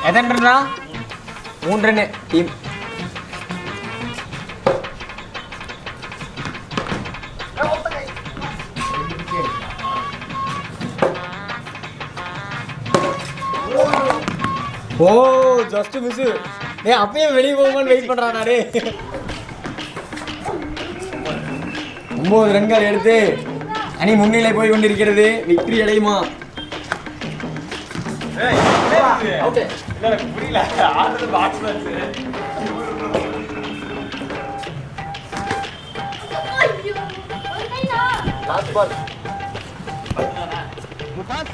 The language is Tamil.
எத்தனை ரன்னா? 3 ரன்னு டீம். ஓ ஜஸ்ட் மிஸ். டேய் அப்பயே வெளிய போகணும்னு வெயிட் பண்றானா டேய். 9 ரன்கள் எடுத்து அணி முன்னிலை போய் கொண்டிருக்கிறது. விக்டரி அடையுமா? அவுட். இல்ல எனக்கு புரியல. ஆடுறது பேட்ஸ்மேன். ஐயோ. Last ball. முத்தாஸ்.